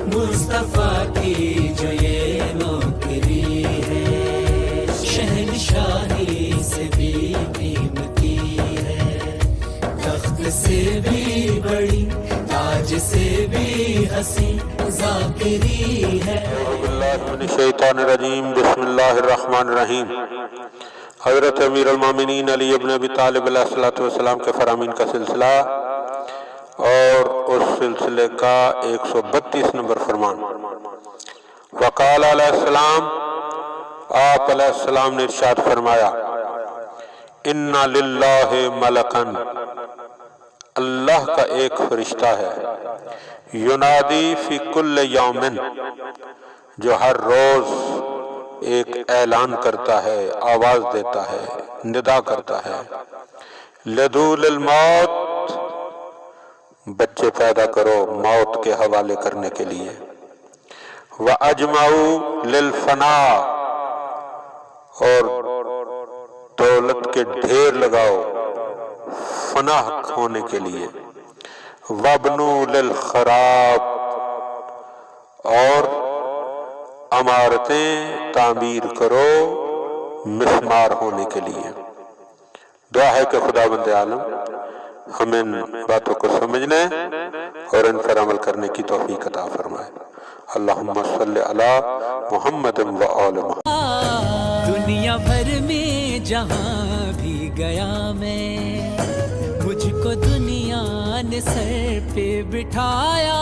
मुस्तफा की जो ये नौकरी है, शहनशाही से भी कीमती है, तख्त से भी बड़ी, ताज से भी हसी ज़ाकिरी है। बिस्मिल्लाहिर्रहमानिर्रहीम, बिस्मिल्लाहिर्रहमानिर्रहीम। हज़रत अमीर अल-मोमिनीन अली इब्न अबी तालिब अलैहिस्सलातु वस्सलाम के फरामीन का सिलसिला और उस सिलसिले का 132 नंबर फरमान। वक़ाल अलैहिस्सलाम, आप अलैहिस्सलाम ने इरशाद फरमाया, इन्ना लिल्लाहि मलकन, अल्लाह का एक फरिश्ता है, युनादी फी कुल्ल यौमिन, जो हर रोज एक ऐलान करता है, आवाज देता है, निदा करता है, लदूल मौत, बच्चे पैदा करो मौत के हवाले करने के लिए, व अजमाऊ लिल फना, और दौलत के ढेर लगाओ फना होने के लिए, वबनु लिल खराब, और इमारतें तामीर करो मिस्मार होने के लिए। दुआ है कि खुदावंद आलम हमें इन बातों को समझने और इन पर अमल करने की तौफीक अता फरमाए। अल्लाहुम्मा सल्ली अला मुहम्मद व आल मुहम्मद। दुनिया भर में जहाँ भी गया मैं, मुझको दुनिया ने सर पे बिठाया।